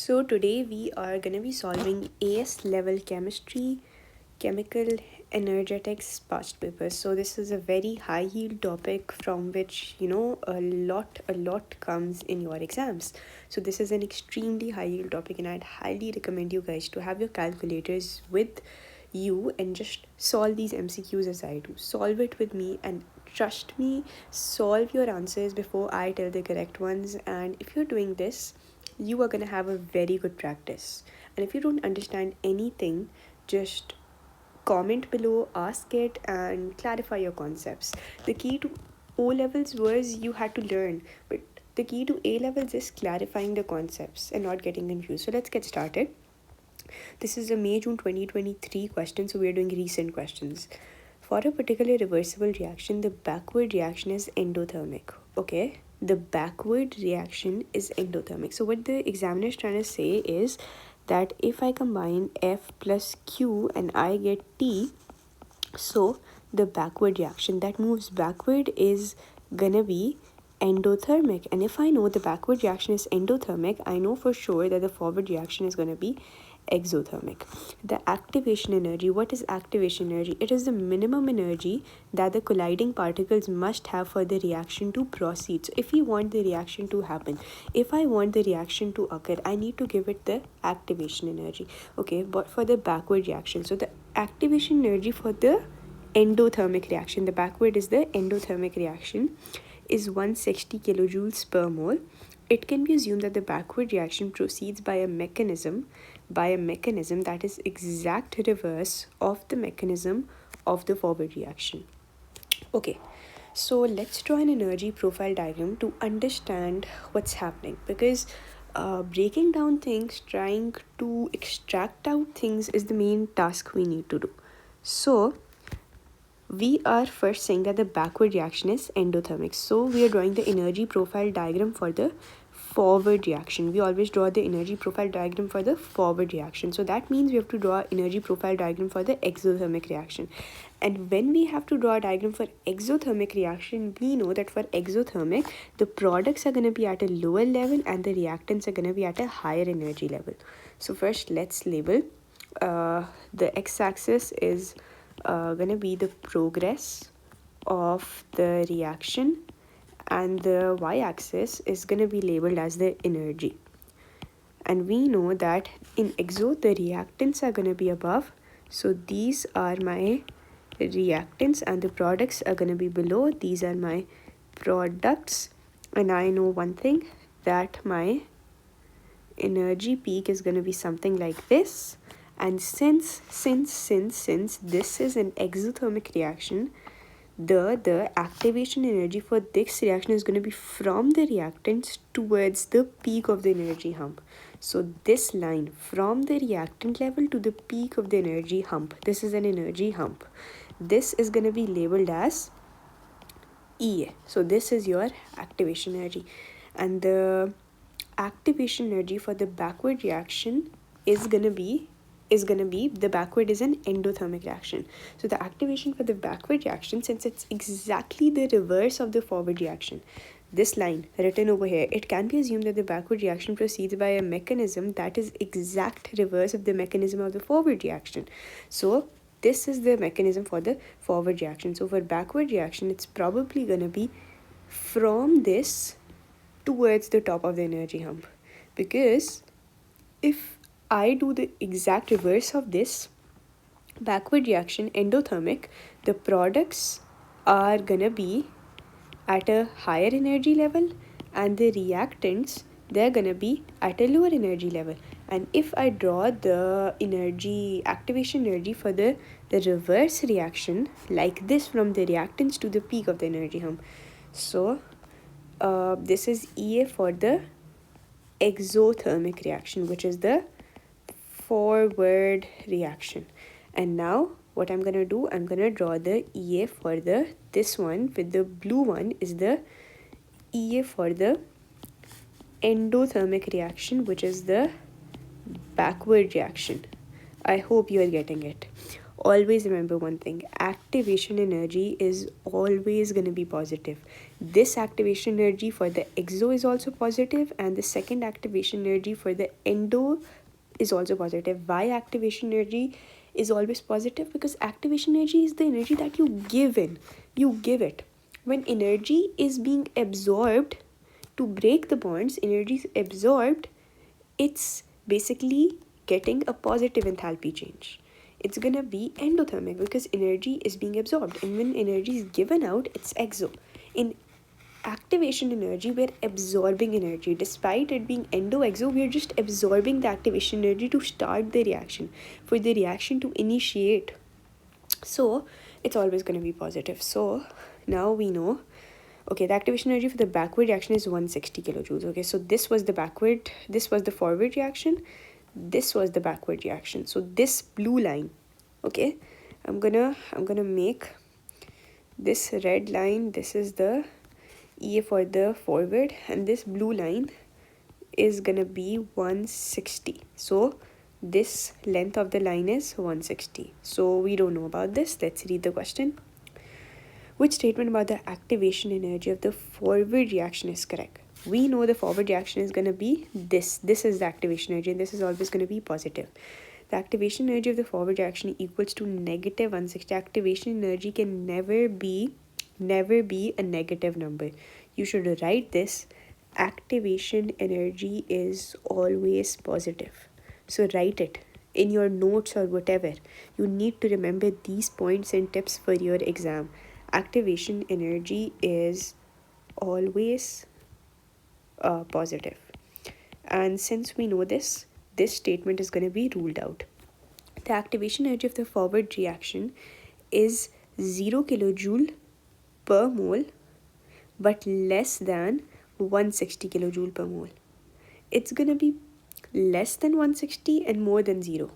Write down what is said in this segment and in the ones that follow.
So today we are going to be solving AS level chemistry, chemical energetics past papers. So this is a very high yield topic from which a lot comes in your exams. So this is an extremely high yield topic, and I'd highly recommend you guys to have your calculators with you and just solve these MCQs as I do. Solve it with me and trust me, solve your answers before I tell the correct ones. And if you're doing this, you are going to have a very good practice. And if you don't understand anything, just comment below, ask it, and clarify your concepts. The key to O levels was you had to learn, but the key to A levels is clarifying the concepts and not getting confused. So let's get started. This is a May June 2023 question, so we are doing recent questions. For a particular reversible reaction, the backward reaction is endothermic. Okay, the backward reaction is endothermic. So what the examiner is trying to say is that if I combine F plus Q and I get T, so the backward reaction that moves backward is gonna be endothermic. And if I know the backward reaction is endothermic, I know for sure that the forward reaction is gonna be exothermic. The activation energy, what is activation energy? It is the minimum energy that the colliding particles must have for the reaction to proceed. So if we want the reaction to happen, if I want the reaction to occur, I need to give it the activation energy. Okay, but for the backward reaction, so the activation energy for the endothermic reaction, the backward is the endothermic reaction, is 160 kilojoules per mole. It can be assumed that the backward reaction proceeds by a mechanism that is exact reverse of the mechanism of the forward reaction. Okay, so let's draw an energy profile diagram to understand what's happening, because breaking down things, trying to extract out things is the main task we need to do. So we are first saying that the backward reaction is endothermic. So we are drawing the energy profile diagram for the forward reaction. We always draw the energy profile diagram for the forward reaction. So that means we have to draw energy profile diagram for the exothermic reaction. And when we have to draw a diagram for exothermic reaction, we know that for exothermic, the products are going to be at a lower level and the reactants are going to be at a higher energy level. So first let's label. The x-axis is gonna be the progress of the reaction, and the y-axis is gonna be labeled as the energy. And we know that in exo the reactants are gonna be above, so these are my reactants, and the products are gonna be below. These are my products, and I know one thing, that my energy peak is gonna be something like this. And since this is an exothermic reaction, the activation energy for this reaction is going to be from the reactants towards the peak of the energy hump. So this line from the reactant level to the peak of the energy hump, this is an energy hump. This is going to be labeled as EA. So this is your activation energy, and the activation energy for the backward reaction is gonna be the backward is an endothermic reaction. So the activation for the backward reaction, since it's exactly the reverse of the forward reaction, this line written over here, it can be assumed that the backward reaction proceeds by a mechanism that is exact reverse of the mechanism of the forward reaction. So this is the mechanism for the forward reaction. So for backward reaction, it's probably gonna be from this towards the top of the energy hump, because if I do the exact reverse of this backward reaction, endothermic, the products are gonna be at a higher energy level and the reactants, they're gonna be at a lower energy level. And if I draw the energy activation energy for the reverse reaction like this, from the reactants to the peak of the energy hump, so this is EA for the exothermic reaction, which is the forward reaction. And now what I'm gonna do, I'm gonna draw the EA for the this one with the blue one is the EA for the endothermic reaction, which is the backward reaction. I hope you are getting it. always remember one thing: activation energy is always going to be positive. This activation energy for the exo is also positive, and the second activation energy for the endo is also positive. Why activation energy is always positive? Because activation energy is the energy that you give it. When energy is being absorbed to break the bonds, energy is absorbed, it's basically getting a positive enthalpy change. It's gonna be endothermic because energy is being absorbed, and when energy is given out, it's exo. In activation energy, we're absorbing energy. Despite it being endo-exo, we're just absorbing the activation energy to start the reaction, for the reaction to initiate. So it's always going to be positive. So now we know, okay, the activation energy for the backward reaction is 160 kilojoules. Okay, so this was the forward reaction, this was the backward reaction. So this blue line, okay, I'm gonna make this red line, this is the EA for the forward, and this blue line is gonna be 160. So this length of the line is 160. So we don't know about this. Let's read the question. Which statement about the activation energy of the forward reaction is correct? We know the forward reaction is going to be this. This is the activation energy, and this is always going to be positive. The activation energy of the forward reaction equals to negative 160. Activation energy can never be a negative number. You should write this: activation energy is always positive. So write it in your notes or whatever. You need to remember these points and tips for your exam. Activation energy is always positive. And since we know this statement is going to be ruled out. The activation energy of the forward reaction is 0 kilojoule per mole, but less than 160 kilojoule per mole. It's going to be less than 160 and more than 0.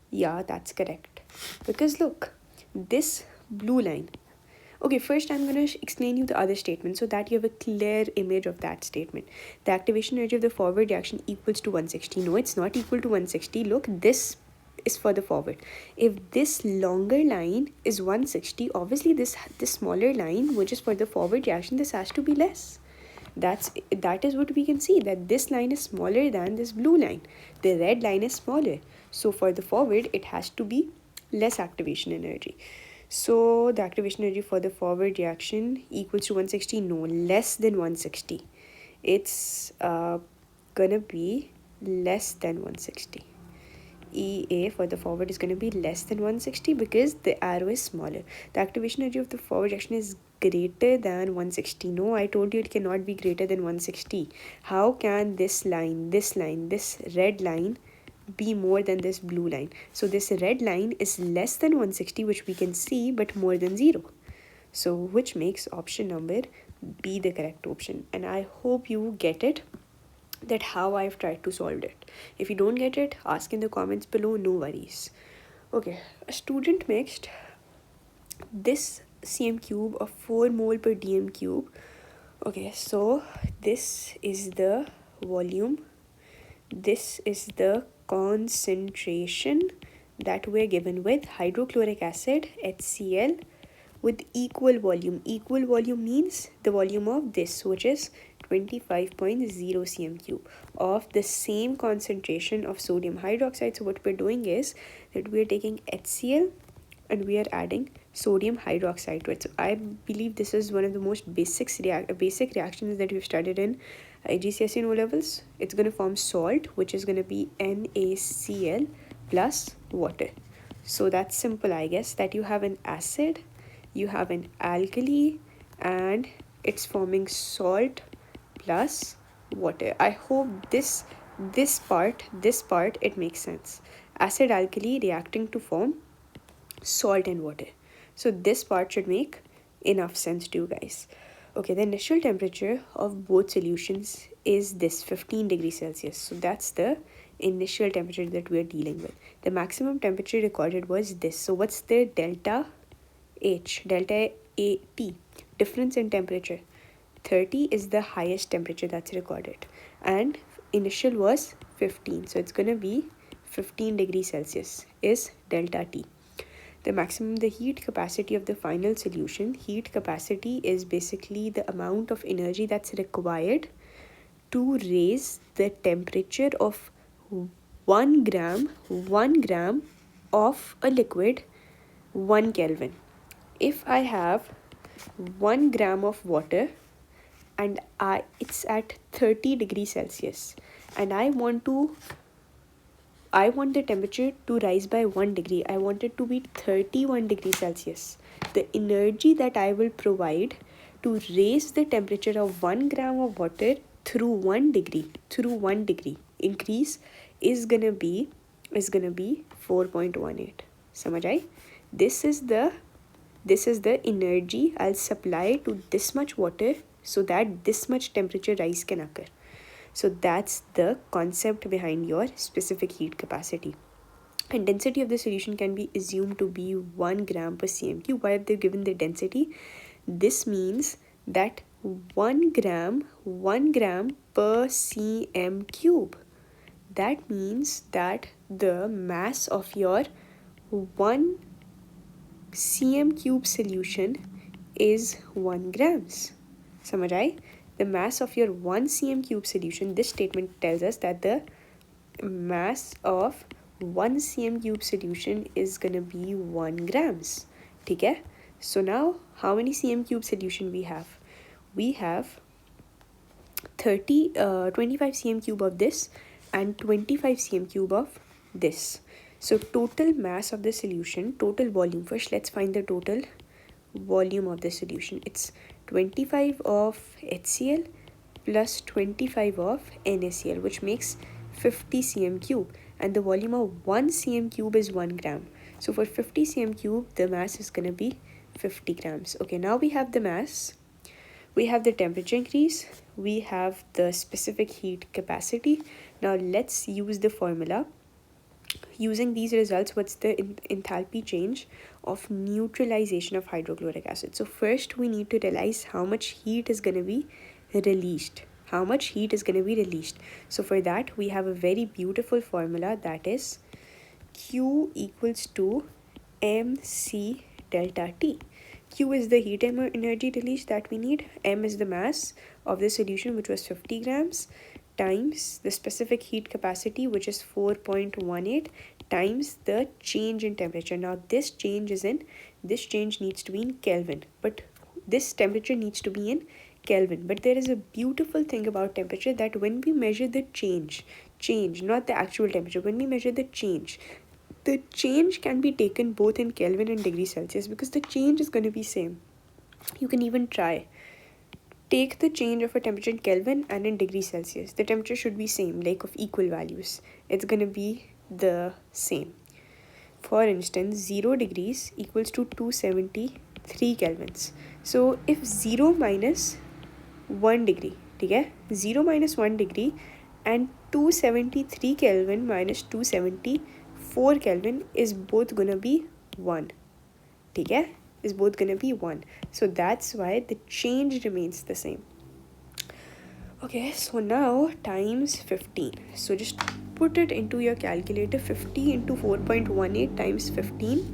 Yeah, that's correct. Because look, this blue line. Okay, first I'm going to explain you the other statement so that you have a clear image of that statement. The activation energy of the forward reaction equals to 160. No, it's not equal to 160. Look, this is for the forward. If this longer line is 160, obviously this smaller line, which is for the forward reaction, this has to be less. That is what we can see, that this line is smaller than this blue line. The red line is smaller. So for the forward, it has to be less activation energy. So the activation energy for the forward reaction equals to 160. No, less than 160. It's gonna be less than 160. EA for the forward is going to be less than 160 because the arrow is smaller. The activation energy of the forward reaction is greater than 160. No, I told you it cannot be greater than 160. How can this red line be more than this blue line? So this red line is less than 160, which we can see, but more than 0. So which makes option number B the correct option. And I hope you get it, that how I've tried to solve it. If you don't get it, ask in the comments below, no worries. Okay, a student mixed this cm cube of 4 mole per dm cube. Okay, so this is the volume, this is the concentration that we're given with hydrochloric acid, HCl, with equal volume. Equal volume means the volume of this, which is 25.0 cm cube, of the same concentration of sodium hydroxide. So what we're doing is that we're taking HCl and we are adding sodium hydroxide to it. So I believe this is one of the most basic reactions that we've studied in GCSE and O levels. It's going to form salt, which is going to be NaCl plus water. So that's simple, I guess, that you have an acid, you have an alkali, and it's forming salt plus water. I hope this part it makes sense. Acid alkali reacting to form salt and water. So this part should make enough sense to you guys. Okay, the initial temperature of both solutions is this 15 degrees Celsius. So that's the initial temperature that we are dealing with. The maximum temperature recorded was this. So what's the delta H, delta AT, difference in temperature? 30 is the highest temperature that's recorded, and initial was 15. So it's going to be 15 degrees Celsius is delta T. the heat capacity of the final solution. Heat capacity is basically the amount of energy that's required to raise the temperature of 1 gram of a liquid 1 Kelvin. If I have 1 gram of water and it's at 30 degrees Celsius, and I want the temperature to rise by 1 degree. I want it to be 31 degrees Celsius. The energy that I will provide to raise the temperature of 1 gram of water through 1 degree increase is gonna be 4.18. समझ आई? This is the energy I'll supply to this much water so that this much temperature rise can occur. So that's the concept behind your specific heat capacity. And density of the solution can be assumed to be 1 gram per cm cube. Why have they given the density? This means that 1 gram per cm cube. That means that the mass of your 1 cm cube solution is 1 grams. समझ आई? The mass of your 1 cm cube solution, this statement tells us that the mass of 1 cm cube solution is gonna be 1 grams. ठीक है? So now how many cm cube solution we have? We have 25 cm cube of this and 25 cm cube of this. So total mass of the solution, total volume. First let's find the total volume of the solution. It's 25 of HCl plus 25 of NaCl, which makes 50 cm cube, and the volume of 1 cm cube is 1 gram. So for 50 cm cube the mass is gonna be 50 grams. Okay, now we have the mass, we have the temperature increase, we have the specific heat capacity. Now let's use the formula. Using these results, what's the enthalpy change of neutralization of hydrochloric acid? So first we need to realize how much heat is going to be released. So for that we have a very beautiful formula, that is Q equals to mc delta T. Q is the heat energy released that we need, M is the mass of the solution, which was 50 grams, times the specific heat capacity, which is 4.18, times the change in temperature. Now this change needs to be in Kelvin, but this temperature needs to be in Kelvin. But there is a beautiful thing about temperature, that when we measure the change, not the actual temperature, when we measure the change can be taken both in Kelvin and degrees Celsius, because the change is going to be same. You can even try. Take the change of a temperature in Kelvin and in degrees Celsius. The temperature should be same, like of equal values. It's going to be the same. For instance, 0 degrees equals to 273 kelvins. So if 0 minus 1 degree, okay? 0 minus 1 degree and 273 Kelvin minus 274 Kelvin is both going to be 1. Okay? Is both going to be 1. So that's why the change remains the same. Okay, so now times 15. So just put it into your calculator. 50 into 4.18 times 15.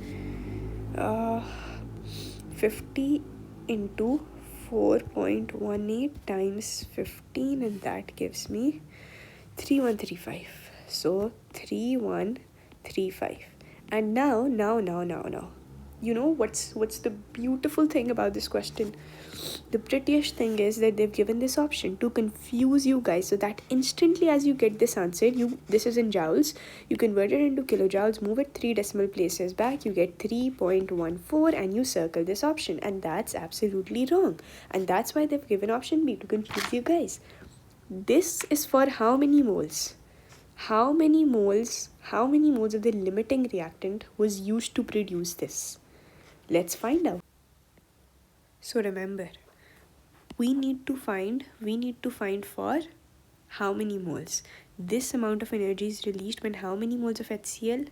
50 into 4.18 times 15, and that gives me 3135. So 3135. And now you know what's the beautiful thing about this question? The prettiest thing is that they've given this option to confuse you guys, so that instantly as you get this answer, this is in joules, you convert it into kilojoules, move it 3 decimal places back, you get 3.14, and you circle this option, and that's absolutely wrong. And that's why they've given option B, to confuse you guys. This is for how many moles? How many moles of the limiting reactant was used to produce this? Let's find out. So remember, we need to find for how many moles. This amount of energy is released when how many moles of HCl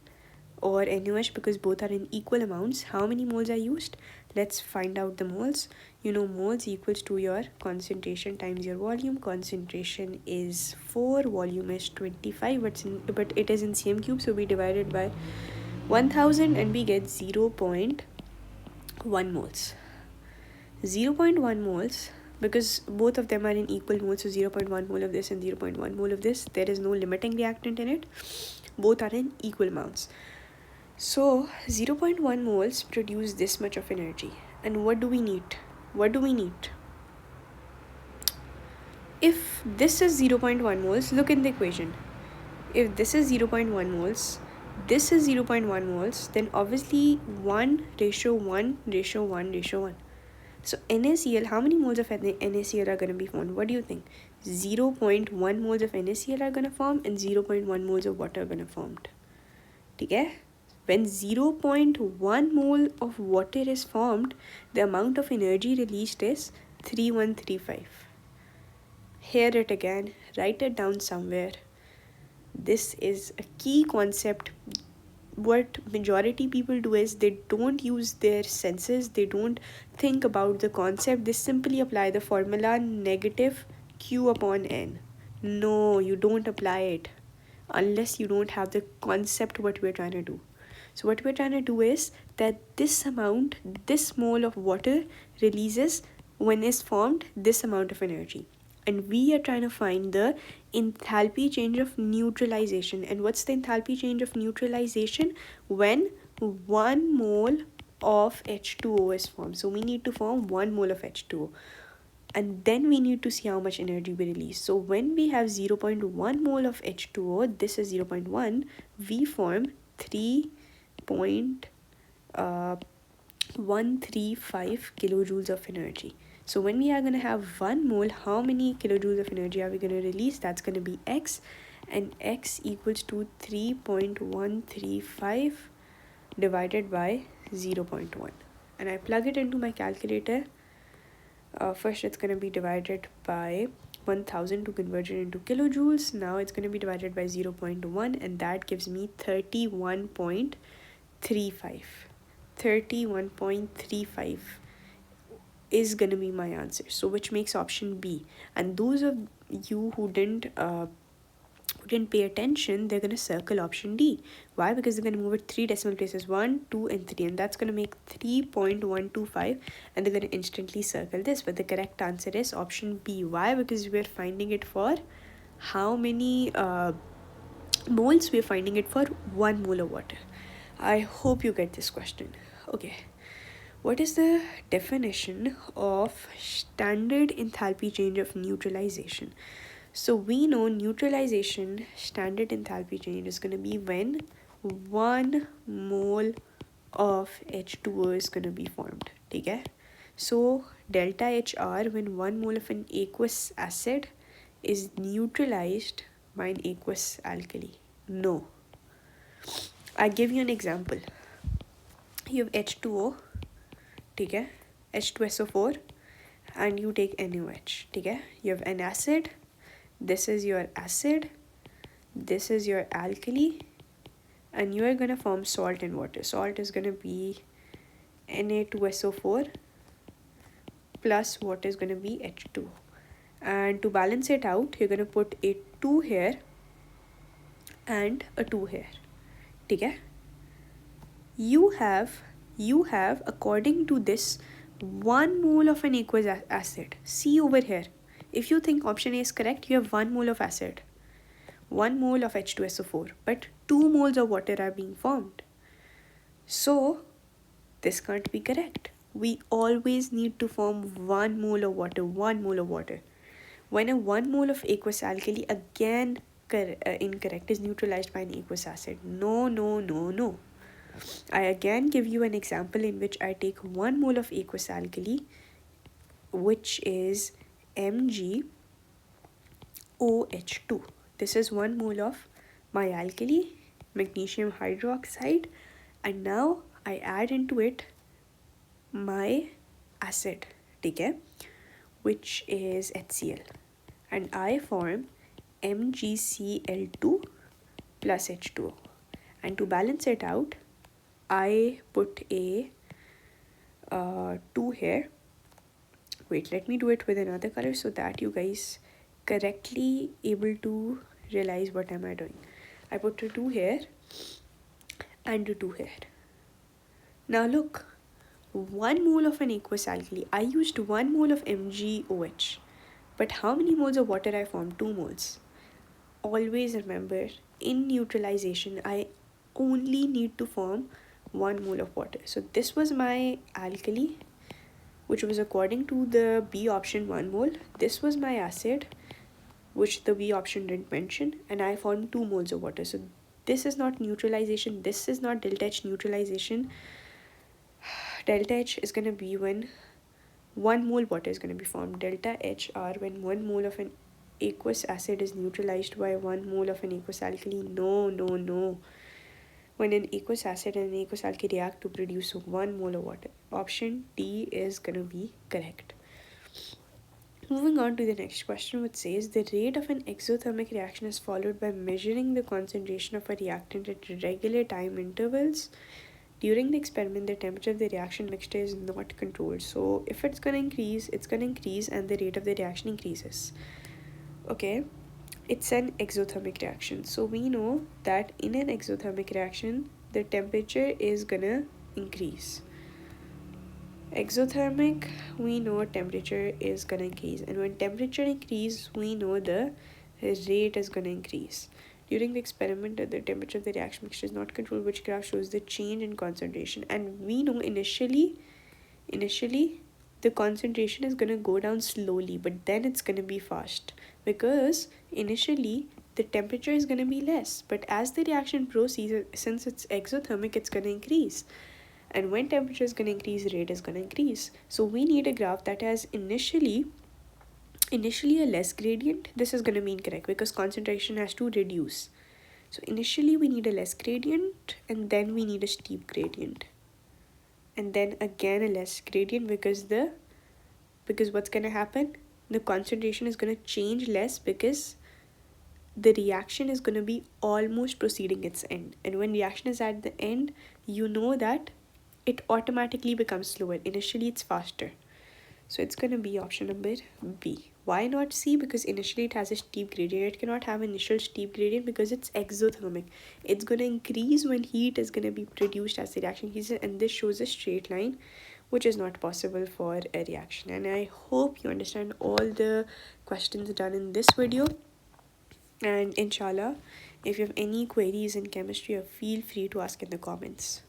or NaOH, because both are in equal amounts, how many moles are used? Let's find out the moles. You know, moles equals to your concentration times your volume. Concentration is 4, volume is 25, but it is in cm cube, so we divide it by 1000 and we get 0.1 moles. 0.1 moles, because both of them are in equal moles, so 0.1 mole of this and 0.1 mole of this, there is no limiting reactant in it, both are in equal amounts. So 0.1 moles produce this much of energy. And what do we need? If this is 0.1 moles, look in the equation. If this is 0.1 moles, this is 0.1 moles, then obviously 1:1:1:1:1. So NaCl, how many moles of NaCl are going to be formed? What do you think? 0.1 moles of NaCl are going to form and 0.1 moles of water are going to form. Okay? When 0.1 mole of water is formed, the amount of energy released is 3135. Hear it again, write it down somewhere. This is a key concept. What majority people do is they don't use their senses, they don't think about the concept, they simply apply the formula negative Q upon N. No, you don't apply it unless you don't have the concept what we're trying to do. So what we're trying to do is that this amount, this mole of water releases, when is formed, this amount of energy. And we are trying to find the enthalpy change of neutralization. And what's the enthalpy change of neutralization? When 1 mole of H2O is formed. So we need to form 1 mole of H2O. And then we need to see how much energy we release. So when we have 0.1 mole of H2O, this is 0.1, we form 3.135 kilojoules of energy. So when we are going to have 1 mole, how many kilojoules of energy are we going to release? That's going to be X, and X equals to 3.135 divided by 0.1. And I plug it into my calculator. First it's going to be divided by 1000 to convert it into kilojoules. Now it's going to be divided by 0.1, and that gives me 31.35. 31.35 is going to be my answer, so which makes option B. And those of you who didn't pay attention, they're going to circle option D. Why? Because they're going to move it 3 decimal places, 1, 2 and 3, and that's going to make 3.125, and they're going to instantly circle this. But the correct answer is option B. Why? Because we're finding it for how many moles? We're finding it for 1 mole of water. I hope you get this question. Okay, what is the definition of standard enthalpy change of neutralization? So we know neutralization standard enthalpy change is going to be when 1 mole of H2O is going to be formed. Okay? So delta HR, when 1 mole of an aqueous acid is neutralized by an aqueous alkali. No. I give you an example. You have H2O, okay? H2SO4, and you take NaOH, okay? You have an acid. This is your acid, this is your alkali, and you are going to form salt and water. Salt is going to be Na2SO4 plus water is going to be H2. And to balance it out, you're going to put a 2 here and a 2 here. Okay? You have, according to this, 1 mole of an aqueous acid. See over here. If you think option A is correct, you have 1 mole of acid, 1 mole of H2SO4, but 2 moles of water are being formed. So this can't be correct. We always need to form 1 mole of water, 1 mole of water. When a 1 mole of aqueous alkali, again incorrect, is neutralized by an aqueous acid. No. I again give you an example in which I take 1 mole of aqueous alkali, which is MgOH2. This is 1 mole of my alkali, magnesium hydroxide, and now I add into it my acid, okay, which is HCl, and I form MgCl2 plus H2O. And to balance it out, I put a 2 here. Wait, let me do it with another color so that you guys correctly able to realize what am I doing. I put a 2 here, and do 2 here. Now look, 1 mole of an aqueous alkali. I used 1 mole of MgOH. But how many moles of water I formed? 2 moles. Always remember, in neutralization, I only need to form 1 mole of water. So this was my alkali, which was according to the B option 1 mole. This was my acid, which the B option didn't mention, and I formed 2 moles of water. So this is not neutralization. This is not delta H neutralization. Delta H is going to be when 1 mole water is going to be formed. Delta HR when 1 mole of an aqueous acid is neutralized by 1 mole of an aqueous alkali. No. When an aqueous acid and an aqueous alkali react to produce 1 mole of water. Option D is going to be correct. Moving on to the next question, which says the rate of an exothermic reaction is followed by measuring the concentration of a reactant at regular time intervals. During the experiment, the temperature of the reaction mixture is not controlled. So if it's going to increase, it's going to increase and the rate of the reaction increases. Okay, it's an exothermic reaction. So we know that in an exothermic reaction, the temperature is going to increase. Exothermic, we know temperature is going to increase. And when temperature increases, we know the rate is going to increase. During the experiment, the temperature of the reaction mixture is not controlled, which graph shows the change in concentration. And we know initially the concentration is going to go down slowly, but then it's going to be fast. Because initially, the temperature is going to be less. But as the reaction proceeds, since it's exothermic, it's going to increase. And when temperature is going to increase, rate is going to increase. So we need a graph that has initially a less gradient. This is going to be incorrect because concentration has to reduce. So initially we need a less gradient and then we need a steep gradient. And then again a less gradient because what's going to happen? The concentration is going to change less because the reaction is going to be almost proceeding its end. And when reaction is at the end, you know that it automatically becomes slower. Initially it's faster. So it's going to be option number B. Why not C? Because initially it has a steep gradient. It cannot have initial steep gradient because it's exothermic. It's going to increase when heat is going to be produced as the reaction increases, and this shows a straight line, which is not possible for a reaction. And I hope you understand all the questions done in this video. And inshallah, if you have any queries in chemistry, feel free to ask in the comments.